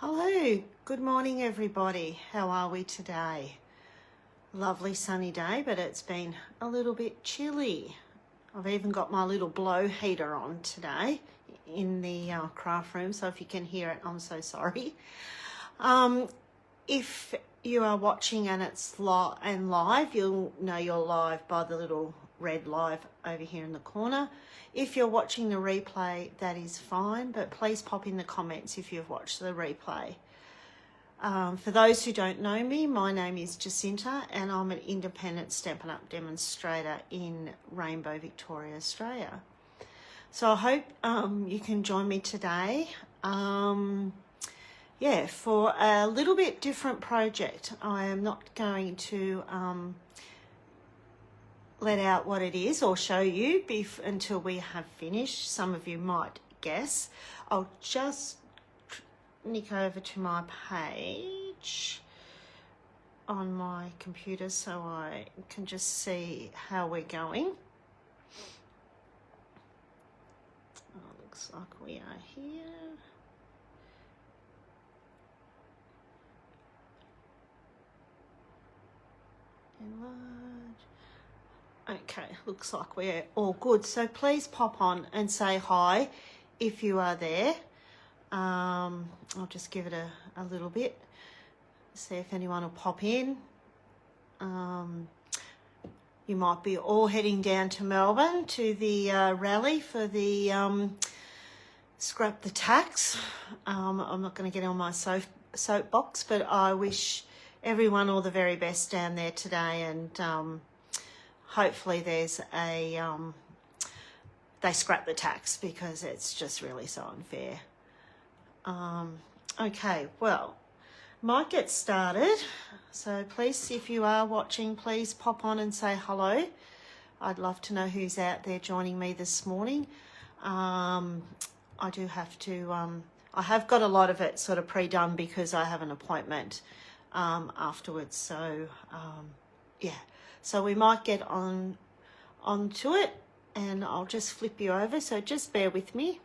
Hello, good morning everybody. How are we today? Lovely sunny day, but it's been a little bit chilly. I've even got my little blow heater on today in the craft room, so if you can hear it, I'm so sorry. If you are watching and it's live, you'll know you're live by the little red live over here in the corner. If you're watching the replay, that is fine, but please pop in the comments if you've watched the replay. For those who don't know me, my name is Jacinta and I'm an independent Stampin' Up! Demonstrator in Rainbow, Victoria, Australia. So I hope you can join me today. For a little bit different project. I am not going to let out what it is or show you until we have finished. Some of you might guess. I'll just nick over to my page on my computer so I can just see how we're going. Looks like we are here. Enlarge. Okay, looks like we're all good. So please pop on and say hi if you are there. I'll just give it a little bit, see if anyone will pop in. You might be all heading down to Melbourne to the rally for the Scrap the Tax. I'm not going to get on my soapbox, but I wish everyone all the very best down there today, and hopefully there's they scrap the tax because it's just really so unfair. Okay, well, might get started. So please, if you are watching, please pop on and say hello. I'd love to know who's out there joining me this morning. I do have to, I have got a lot of it sort of pre-done because I have an appointment afterwards. So, yeah. So we might get onto it, and I'll just flip you over. So just bear with me.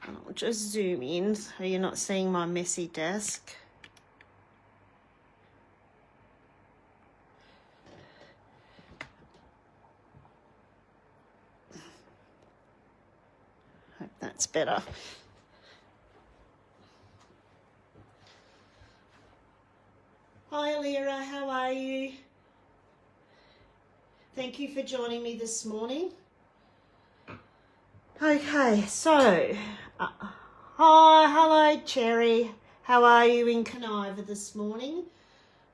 And I'll just zoom in so you're not seeing my messy desk. Hope that's better. Hi Alira, how are you? Thank you for joining me this morning. Okay, so, hello Cherry, how are you in Conniva this morning?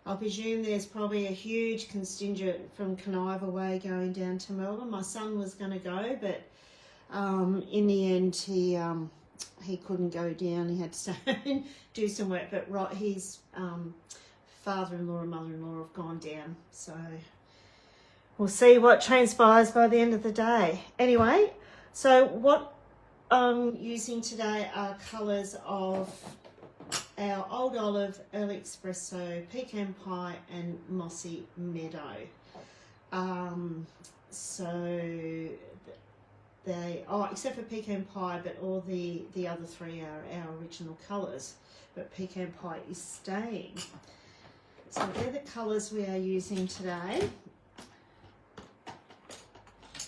I presume there's probably a huge contingent from Conniva way going down to Melbourne. My son was going to go, but in the end he couldn't go down. He had to stay and do some work, but his father-in-law and mother-in-law have gone down, so we'll see what transpires by the end of the day. Anyway, so what I'm using today are colours of our Old Olive, Early Espresso, Pecan Pie and Mossy Meadow. Except for Pecan Pie, but all the other three are our original colours, but Pecan Pie is staying. So they're the colours we are using today.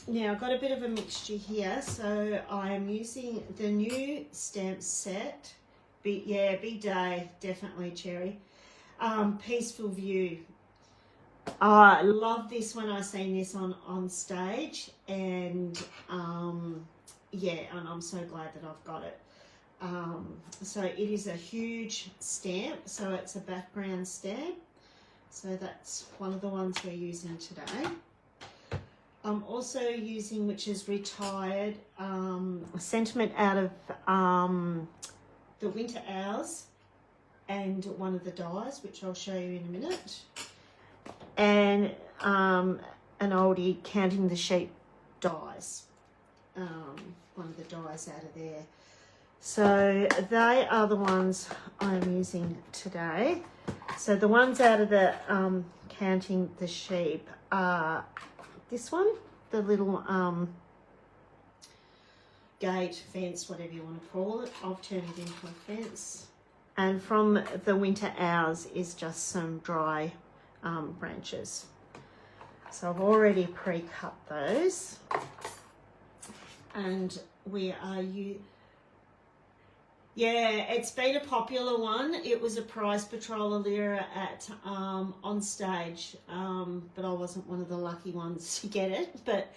Now I've got a bit of a mixture here, so I am using the new stamp set. Big day, definitely Cherry. Peaceful View. I love this when I seen this on stage, and and I'm so glad that I've got it. So it is a huge stamp, so it's a background stamp. So that's one of the ones we're using today. I'm also using, which is retired, Sentiment out of the Winter Hours, and one of the dies, which I'll show you in a minute. And an oldie, Counting the Sheep dies. One of the dies out of there. So they are the ones I'm using today. So the ones out of the Counting the Sheep are this one, the little gate, fence, whatever you want to call it. I've turned it into a fence. And from the winter hours is just some dry branches. So I've already pre-cut those. And we are it's been a popular one. It was a prize patroller Lyra at on stage, but I wasn't one of the lucky ones to get it. But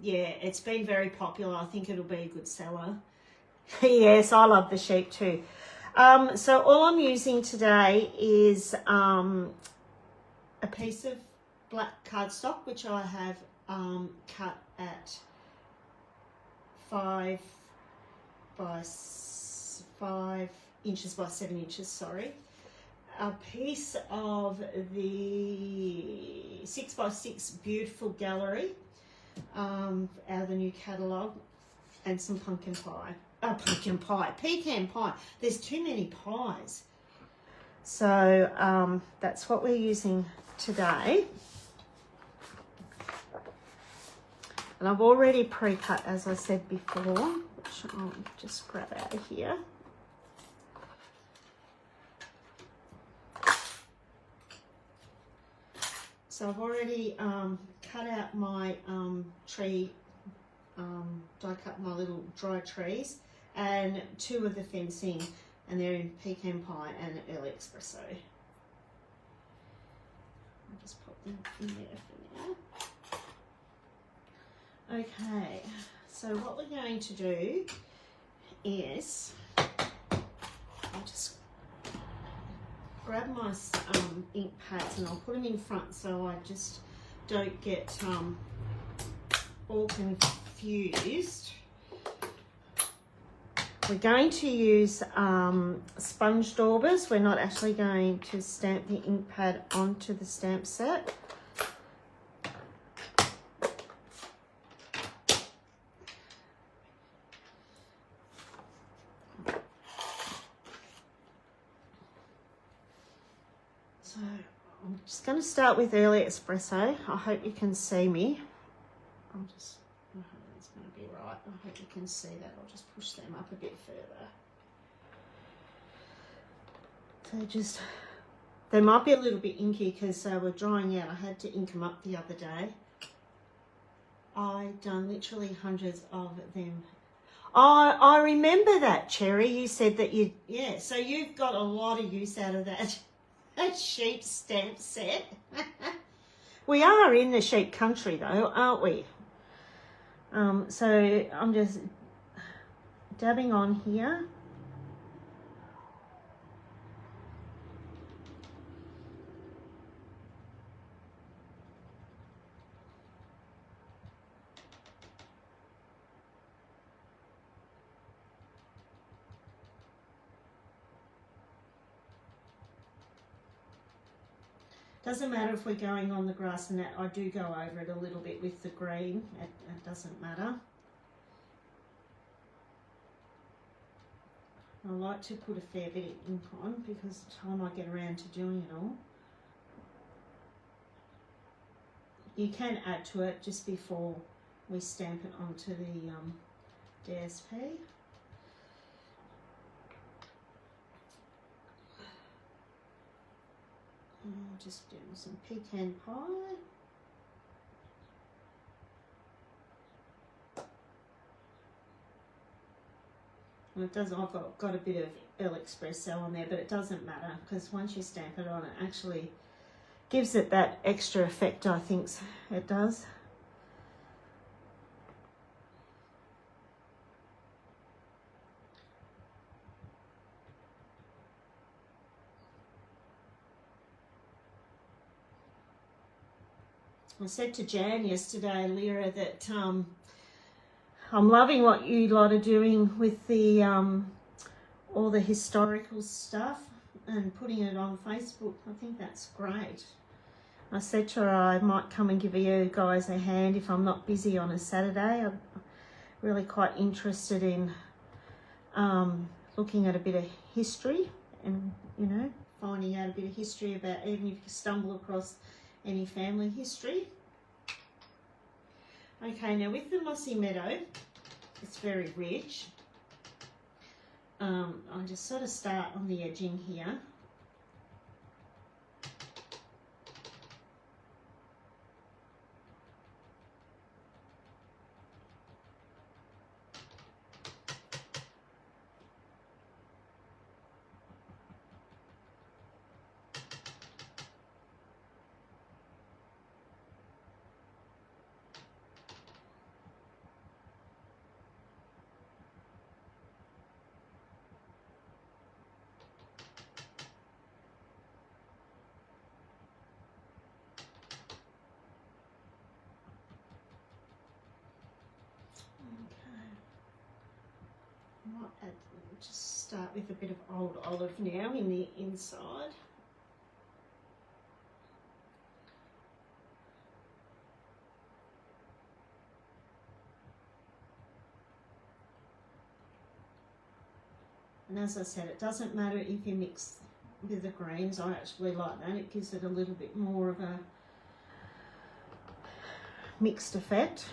it's been very popular. I think it'll be a good seller. Yes, I love the sheep too. So all I'm using today is a piece of black cardstock, which I have cut at 5 inches by 7 inches, sorry. A piece of the 6 by 6 beautiful gallery out of the new catalogue, and some pecan pie. There's too many pies. So that's what we're using today. And I've already pre-cut, as I said before, which I'll just grab out of here. So I've already cut out my tree, die cut my little dry trees, and 2 of the fencing, and they're in pecan pie and early espresso. I'll just pop them in there for now. Okay, so what we're going to do is, I'll just grab my ink pads and I'll put them in front so I just don't get all confused. We're going to use sponge daubers. We're not actually going to stamp the ink pad onto the stamp set. So I'm just going to start with early espresso. I hope you can see me. I hope it's going to be right. I hope you can see that. I'll just push them up a bit further. So just, they might be a little bit inky because we're drying out. I had to ink them up the other day. I've done literally hundreds of them. I remember that, Cherry. You said that so you've got a lot of use out of that. A sheep stamp set. We are in the sheep country though, aren't we? So I'm just dabbing on here. Doesn't matter if we're going on the grass and that. I do go over it a little bit with the green. It doesn't matter. I like to put a fair bit of ink on because the time I get around to doing it all. You can add to it just before we stamp it onto the DSP. Just doing some pecan pie. Well, it doesn't. I've got a bit of early espresso on there, but it doesn't matter because once you stamp it on, it actually gives it that extra effect. I think it does. I said to Jan yesterday, Lyra, that I'm loving what you lot are doing with the all the historical stuff and putting it on Facebook. I think that's great. I said to her I might come and give you guys a hand if I'm not busy on a Saturday. I'm really quite interested in looking at a bit of history and, you know, finding out a bit of history about, even if you stumble across any family history. Okay, now with the Mossy Meadow, It's very rich. I'll just sort of start on the edging here. Just start with a bit of old olive now in the inside. And as I said, it doesn't matter if you mix with the greens. I actually like that. It gives it a little bit more of a mixed effect.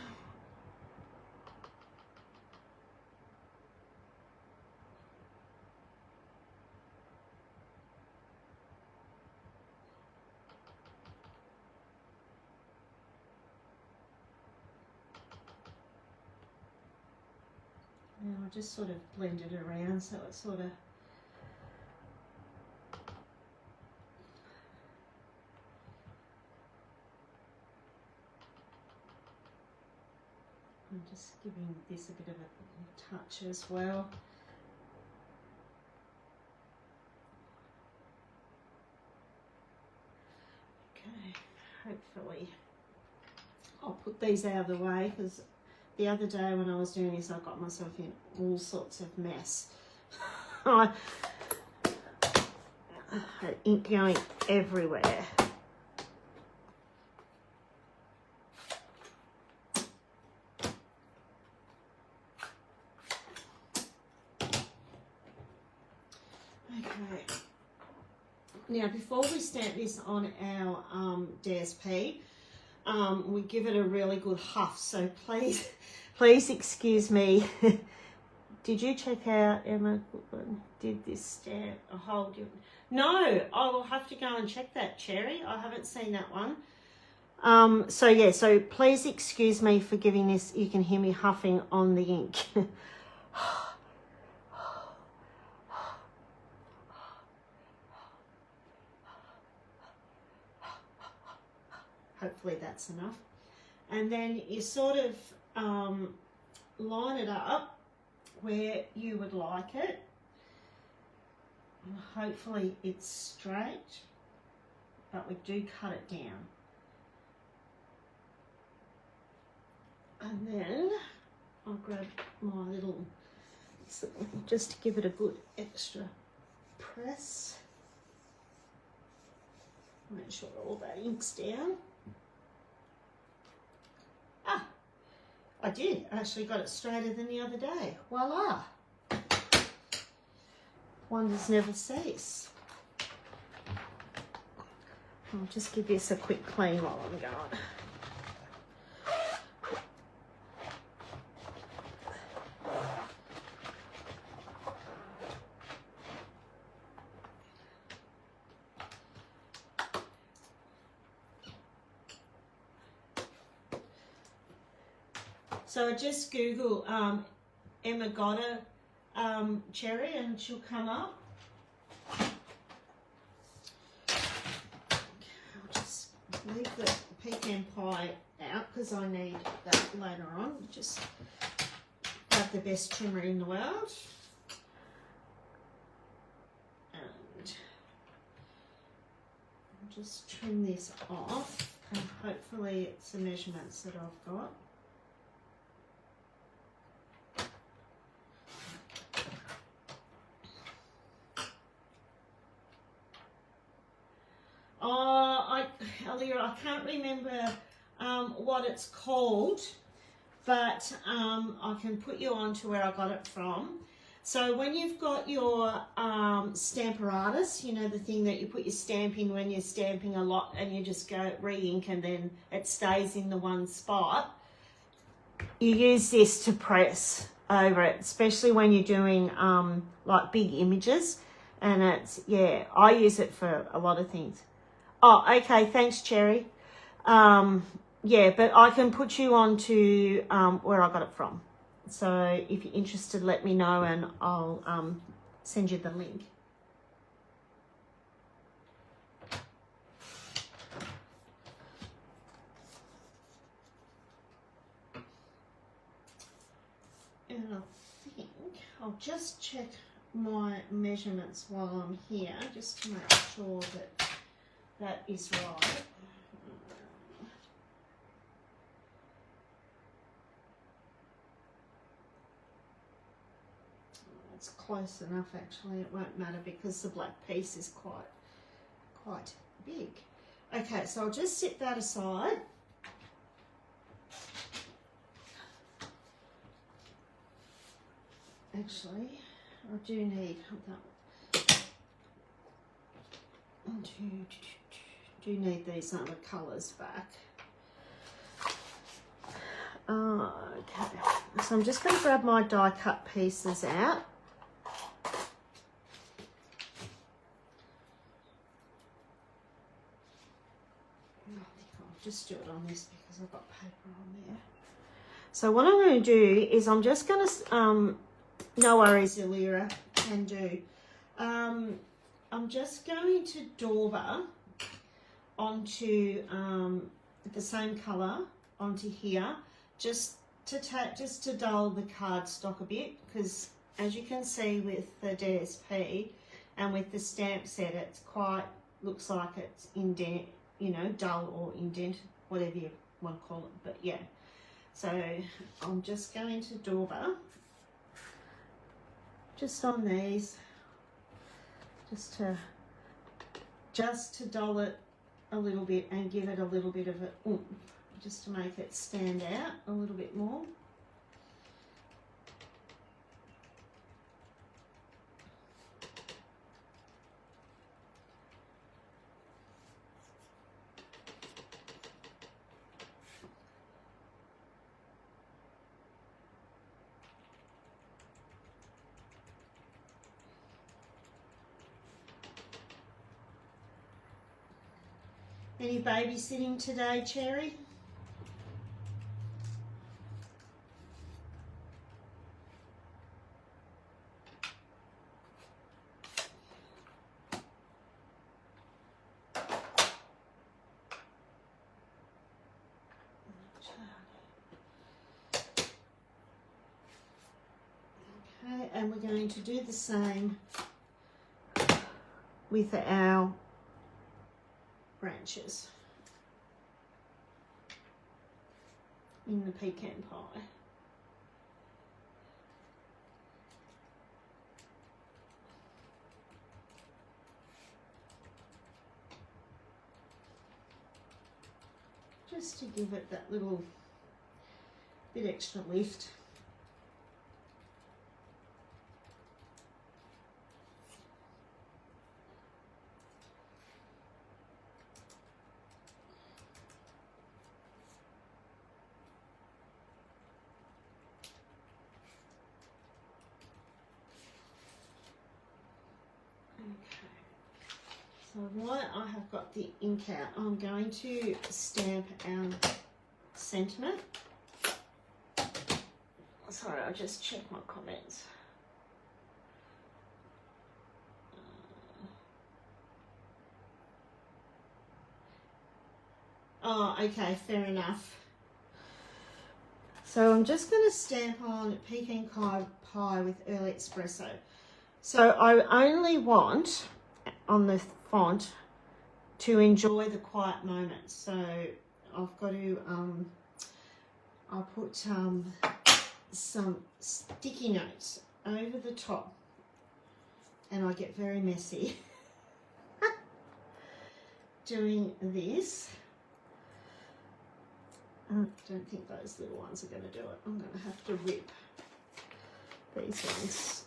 And I'll just sort of blend it around so it sort of I'm just giving this a bit of a touch as well. Okay, hopefully I'll put these out of the way because the other day when I was doing this, I got myself in all sorts of mess. I had ink going everywhere. Okay. Now, before we stamp this on our DSP, we give it a really good huff. So please excuse me. Did you check out Emma Goodwin did this stamp? A whole different. No, I will have to go and check that, Cherry. I haven't seen that one. So yeah, so please excuse me for giving this. You can hear me huffing on the ink. Hopefully that's enough. And then you sort of line it up where you would like it. And hopefully it's straight, but we do cut it down. And then I'll grab my little, just to give it a good extra press. Make sure all that ink's down. I did. I actually got it straighter than the other day. Voila. Wonders never cease. I'll just give this a quick clean while I'm going. So I just Google Emma Goddard cherry and she'll come up. I'll just leave the pecan pie out because I need that later on. Just grab the best trimmer in the world. And I'll just trim this off and hopefully it's the measurements that I've got. I can't remember what it's called, but I can put you on to where I got it from. So when you've got your Stamparatus, you know, the thing that you put your stamp in when you're stamping a lot and you just go re-ink and then it stays in the one spot, you use this to press. over it, especially when you're doing like big images. And it's, yeah, I use it for a lot of things. Oh, okay, thanks, Cherry. Yeah, but I can put you on to where I got it from. So if you're interested, let me know and I'll send you the link. And I think I'll just check my measurements while I'm here, just to make sure that that is right. It's close enough actually, it won't matter because the black piece is quite big. Okay, so I'll just set that aside. Actually, I do need these other colours back. Okay, so I'm just going to grab my die cut pieces out. I'll just do it on this because I've got paper on there. So what I'm going to do is I'm just going to, no worries, Illyra, can do. I'm just going to dauber onto the same colour onto here, just to dull the cardstock a bit, because as you can see with the DSP and with the stamp set, it's quite, looks like it's indent, you know, dull or indented, whatever you want to call it, but yeah. So I'm just going to dauber just on these, just to dull it a little bit and give it a little bit of a oomph, just to make it stand out a little bit more. Any babysitting today, Cherry? Okay, and we're going to do the same with our branches in the pecan pie. Just to give it that little bit extra lift. So while I have got the ink out, I'm going to stamp our sentiment. Sorry, I'll just check my comments. Oh, okay, fair enough. So I'm just going to stamp on pecan pie with early espresso. So I only want on the font to enjoy the quiet moments. So I've got to, I'll put some sticky notes over the top, and I get very messy doing this. I don't think those little ones are going to do it. I'm going to have to rip these ones.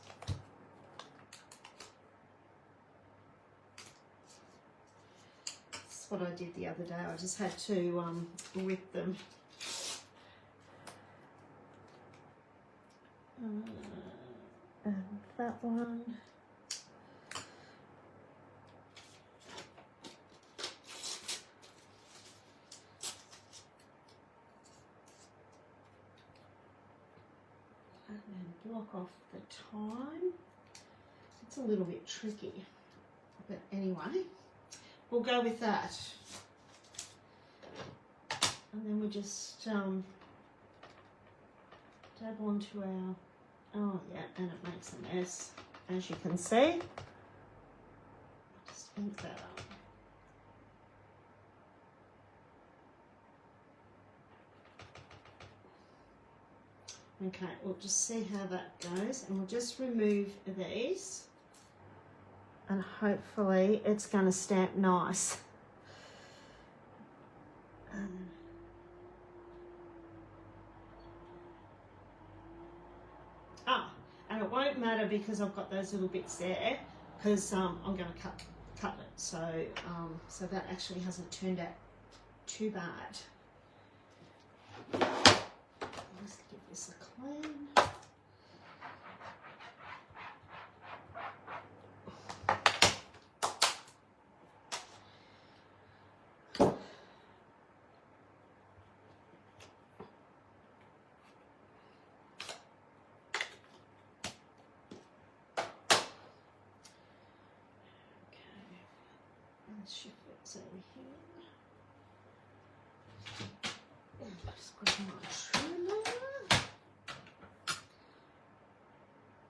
That's what I did the other day. I just had to rip them. And that one. And then block off the time. It's a little bit tricky, but anyway, we'll go with that. And then we just dab onto our, oh yeah, and it makes a mess, as you can see. Just ink that up. Okay, we'll just see how that goes, and we'll just remove these, and hopefully it's going to stamp nice. And it won't matter because I've got those little bits there, because I'm going to cut it, so so that actually hasn't turned out too bad. Let's give this a clean. Let's shift it over here. And just grab my trimmer.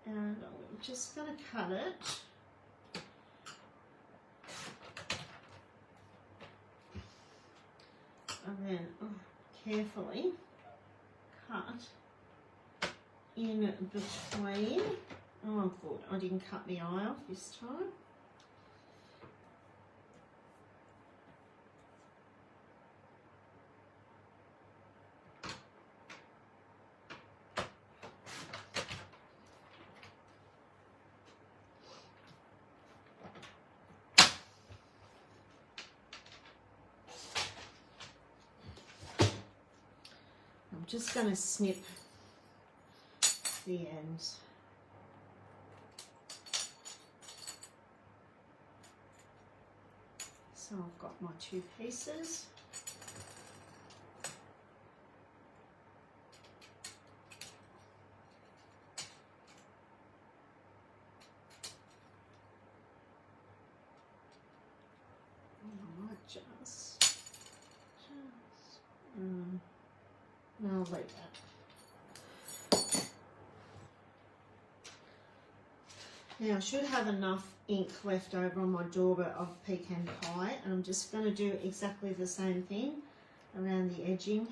And I'm just going to cut it. And then carefully cut in between. Oh, good. I didn't cut my eye off this time. I'm just going to snip the ends. So I've got my two pieces. I might just no, I'll leave that. Now I should have enough ink left over on my dauber of pecan pie, and I'm just going to do exactly the same thing around the edging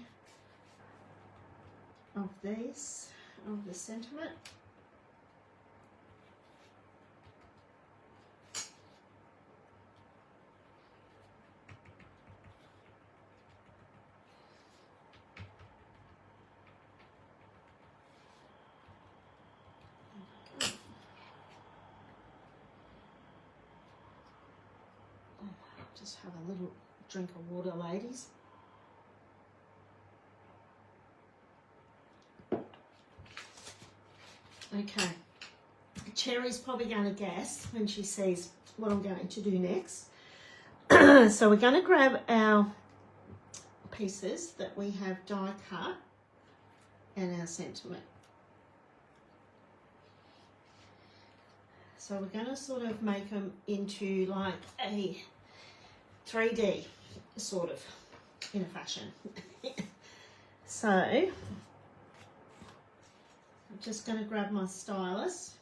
of these, of the sentiment. Just have a little drink of water, ladies. Okay, Cherry's probably going to guess when she sees what I'm going to do next. So we're going to grab our pieces that we have die cut and our sentiment. So we're going to sort of make them into like a 3D sort of in a fashion. So I'm just going to grab my stylus,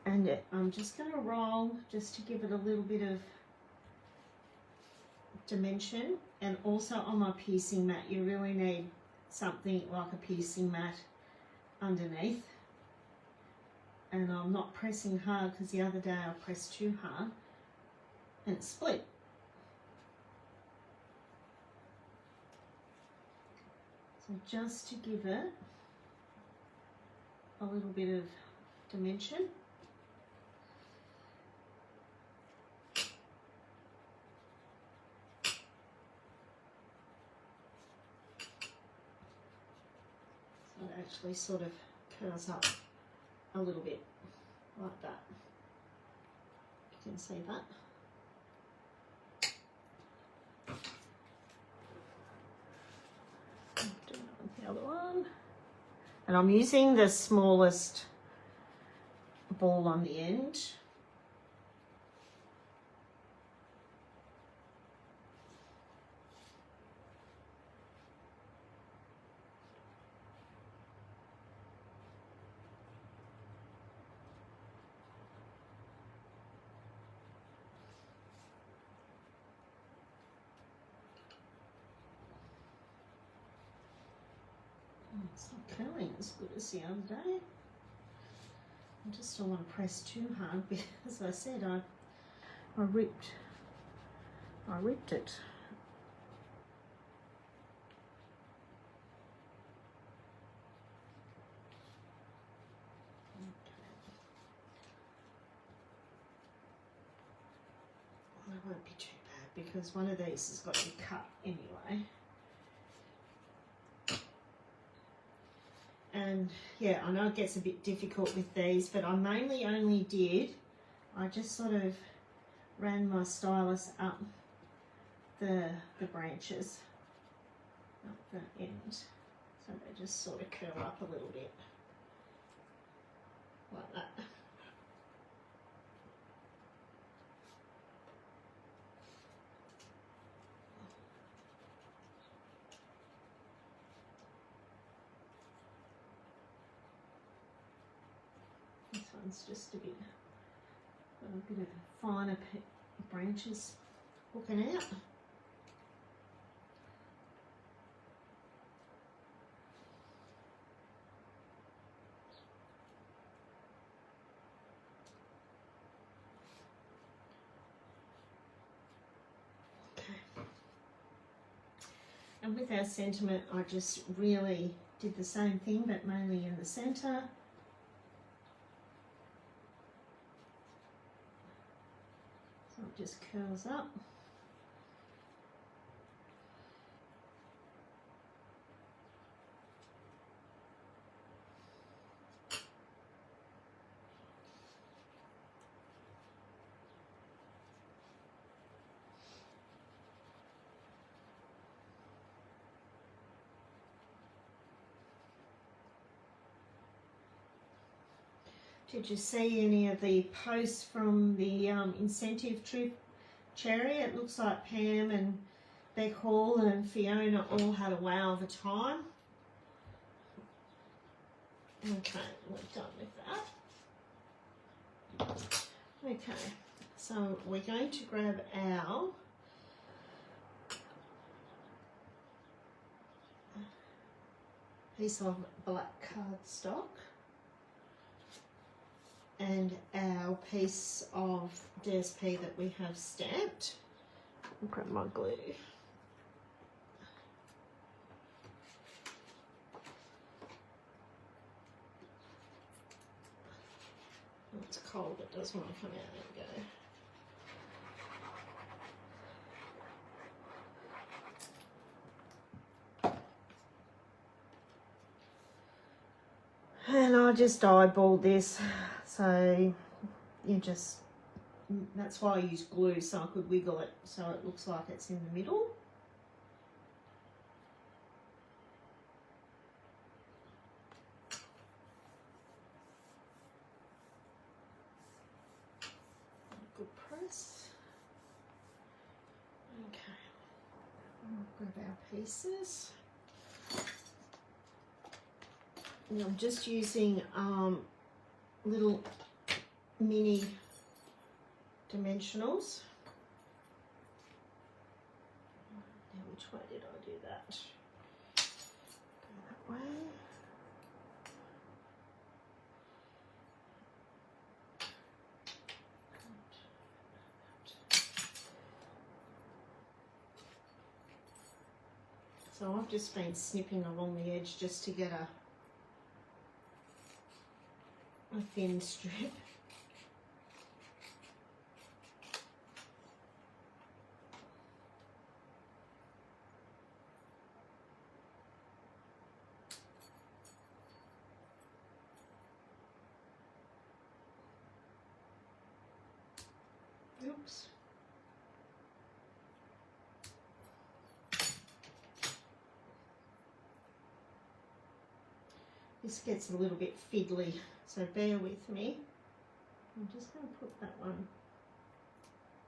and I'm just going to roll just to give it a little bit of dimension. And also on my piercing mat, you really need something like a piercing mat underneath. And I'm not pressing hard because the other day I pressed too hard and it split. So just to give it a little bit of dimension. So it actually sort of curls up a little bit like that. You can see that. Do the other one. And I'm using the smallest ball on the end. It's not curling as good as the other day. I just don't want to press too hard because, as I said, I ripped it. Well, it won't be too bad because one of these has got to be cut anyway. And yeah, I know it gets a bit difficult with these, but I mainly I just sort of ran my stylus up the branches, up the end, so they just sort of curl up a little bit, like that. This one's just a bit of finer branches hooking out. Okay. And with our sentiment, I just really did the same thing, but mainly in the centre. It just curls up. Did you see any of the posts from the incentive trip, Cherry? It looks like Pam and Beck Hall and Fiona all had a wow of a time. Okay, we're done with that. Okay, so we're going to grab our piece of black cardstock and our piece of DSP that we have stamped. I'll grab my glue. It's cold, it does want to come out. There we go. And I just eyeballed this, so that's why I use glue, so I could wiggle it so it looks like it's in the middle. Good press. Okay, we'll grab our pieces. And I'm just using little mini dimensionals. Now, which way did I do that? Go that way. So I've just been snipping along the edge just to get a thin strip. Oops. This gets a little bit fiddly, so bear with me. I'm just going to put that one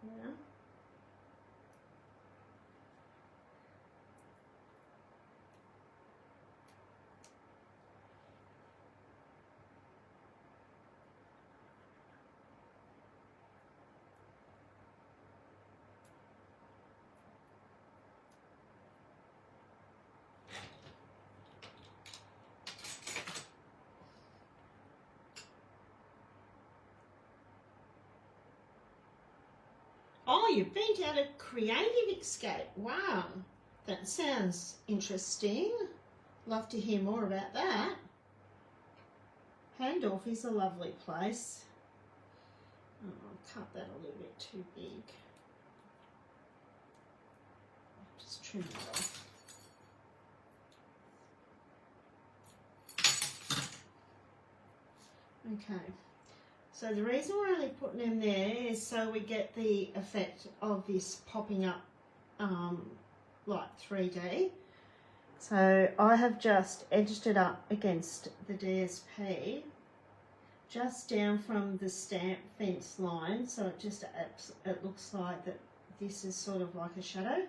there. Oh, you've been down a creative escape. Wow, that sounds interesting. Love to hear more about that. Handorf is a lovely place. Oh, I'll cut that a little bit too big. Just trim that off. Okay. So the reason we're only putting them there is so we get the effect of this popping up like 3D. So I have just edged it up against the DSP, just down from the stamp fence line, so it looks like that this is sort of like a shadow.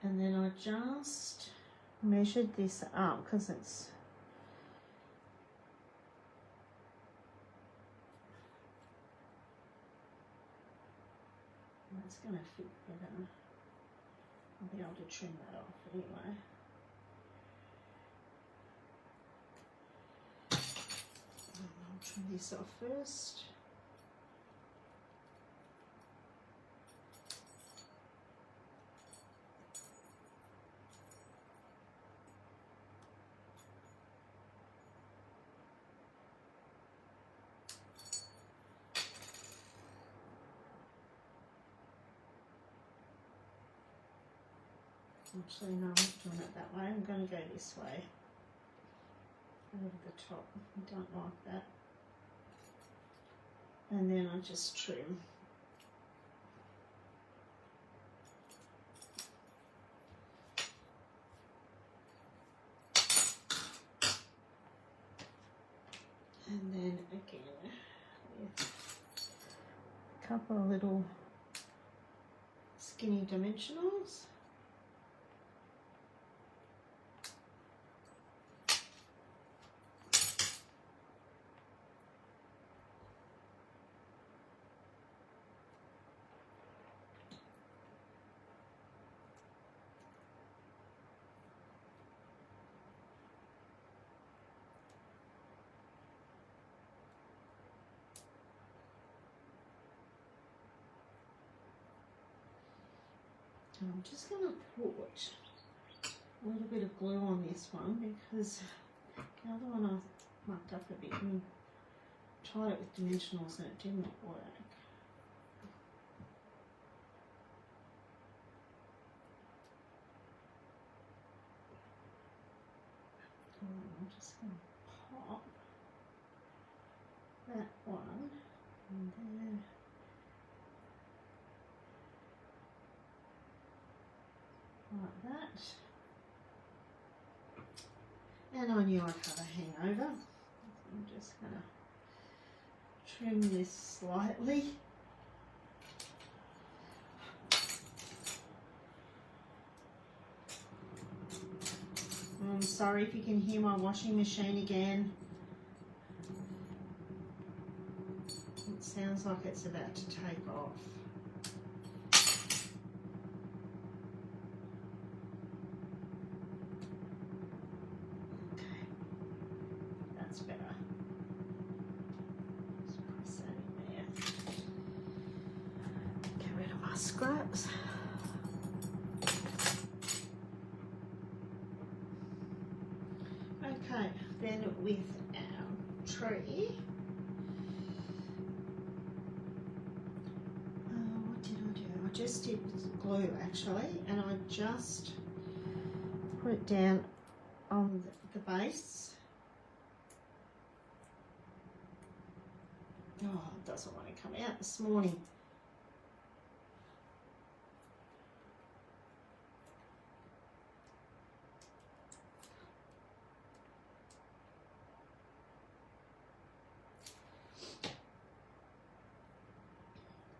And then I just measured this up because it's it's going to fit better. I'll be able to trim that off anyway. I'll trim this off first. Actually, no, I'm not doing it that way. I'm going to go this way. Over the top. I don't like that. And then I just trim. And then again, with a couple of little skinny dimensionals. And I'm just going to put a little bit of glue on this one because the other one I mucked up a bit and tried it with dimensionals and it did not work. I'm just going to pop that one and then like that. And I knew I'd have a hangover. I'm just going to trim this slightly. I'm sorry if you can hear my washing machine again. It sounds like it's about to take off. Okay, that's better. Just press that in there. Get rid of our scraps. Okay, then with our tree, what did I do? I just did glue actually, and I just put it down on the base. Oh, it doesn't want to come out this morning.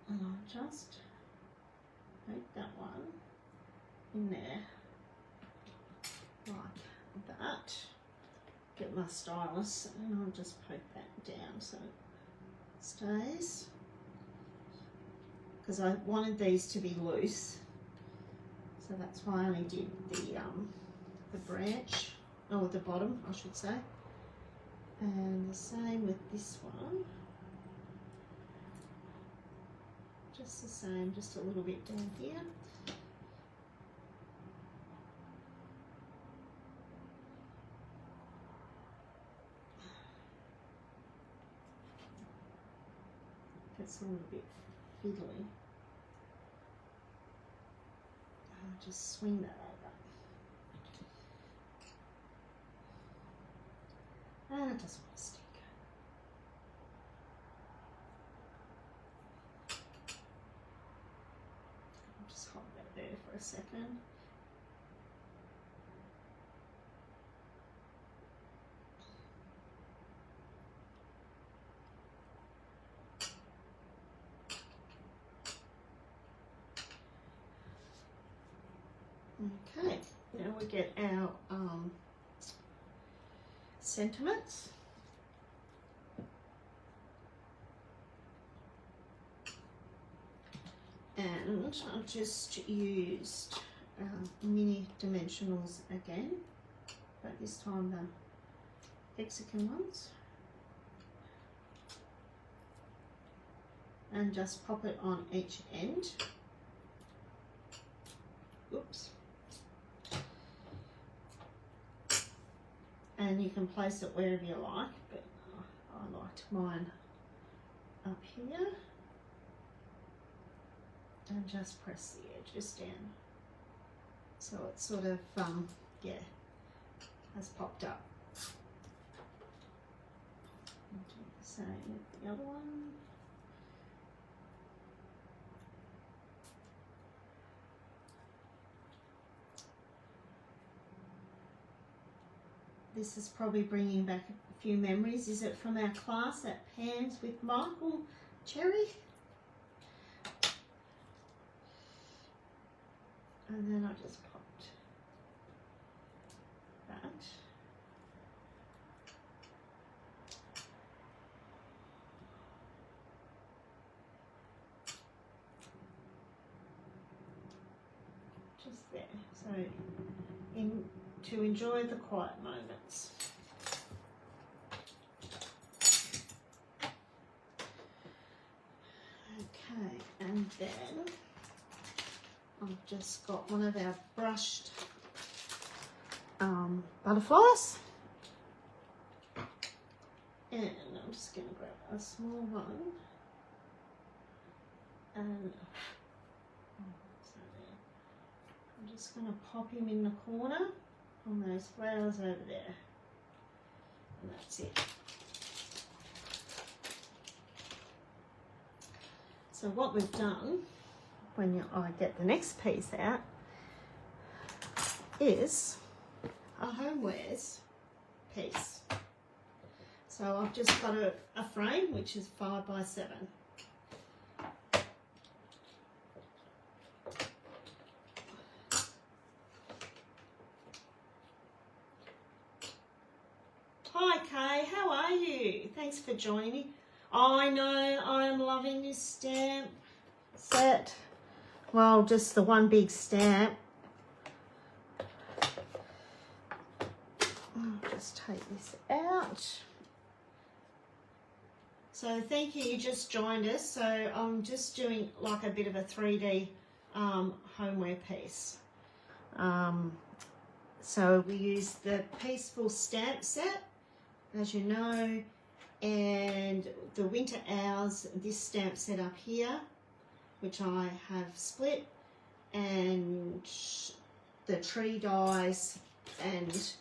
And I'll just make that one in there like that. Get my stylus and I'll just poke that down so it stays. Because I wanted these to be loose, so that's why I only did the branch, or the bottom, I should say. And the same with this one. Just the same, just a little bit down here. That's a little bit fiddly. I'll just swing that over. And it doesn't want to stick. I'll just hold that there for a second. Okay, now we get our sentiments. And I've just used mini dimensionals again, but this time the hexagon ones. And just pop it on each end. Oops. And you can place it wherever you like, but I liked mine up here. And just press the edges down. So it sort of, yeah, has popped up. And do the same with the other one. This is probably bringing back a few memories. Is it from our class at Pam's with Michael Cherry? And then I just popped that. Just there. So to enjoy the quiet moments. Okay, and then I've just got one of our brushed butterflies, and I'm just going to grab a small one and I'm just going to pop him in the corner on those flowers over there, and that's it. So what we've done when I get the next piece out is a homewares piece. So I've just got a frame which is 5 by 7. Hi Kay, how are you? Thanks for joining me. I know, I am loving this stamp set. Well, just the one big stamp. I'll just take this out. So thank you, you just joined us. So I'm just doing like a bit of a 3D homeware piece. So we use the Peaceful stamp set, as you know, and the Winter Hours, this stamp set up here, which I have split, and the tree dies and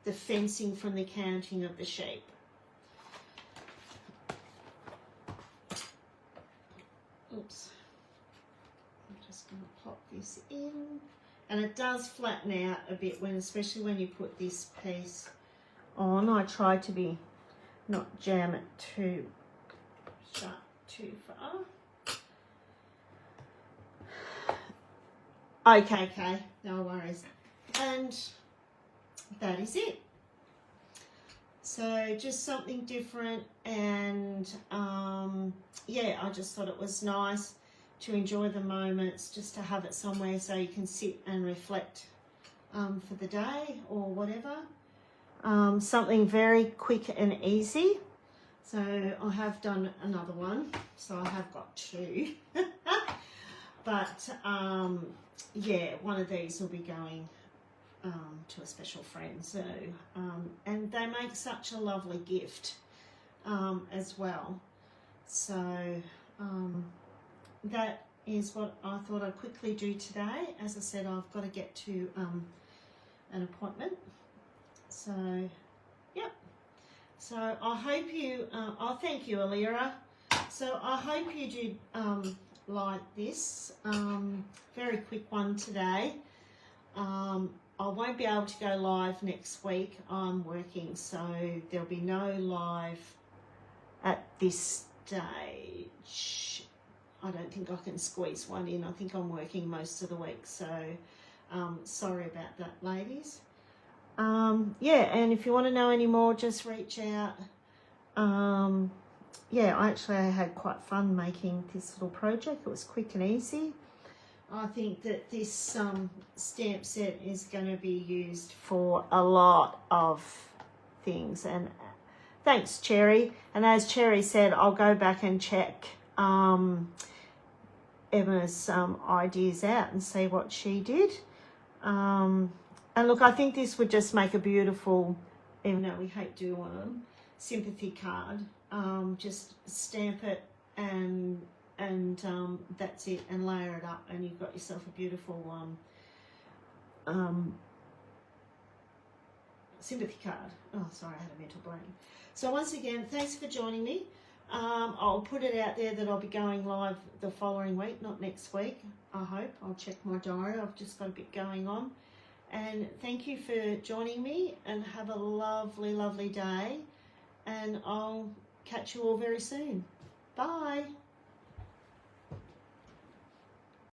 the fencing from the Counting of the Sheep. Oops. I'm just going to pop this in. And it does flatten out a bit, especially when you put this piece on. I try to not jam it too shut too far. Okay, no worries. And that is it. So just something different, and yeah, I just thought it was nice to enjoy the moments, just to have it somewhere so you can sit and reflect for the day or whatever. Something very quick and easy. So I have done another one, so I have got two. But yeah, one of these will be going to a special friend. So and they make such a lovely gift as well. So that is what I thought I'd quickly do today. As I said, I've got to get to an appointment. So yep. So I hope you. Thank you, Alira. So I hope you did like this. Very quick one today. I won't be able to go live next week. I'm working, so there'll be no live at this stage. I don't think I can squeeze one in. I think I'm working most of the week, so sorry about that, ladies. Yeah, and if you want to know any more, just reach out. Yeah, I had quite fun making this little project. It was quick and easy. I think that this stamp set is going to be used for a lot of things. And thanks, Cherry. And as Cherry said, I'll go back and check Emma's ideas out and see what she did. And look, I think this would just make a beautiful, even though we hate doing them, sympathy card. Just stamp it and that's it, and layer it up, and you've got yourself a beautiful sympathy card. Oh, sorry, I had a mental brain. So once again, thanks for joining me. I'll put it out there that I'll be going live the following week, not next week, I hope. I'll check my diary. I've just got a bit going on. And thank you for joining me, and have a lovely, lovely day. And I'll catch you all very soon. Bye.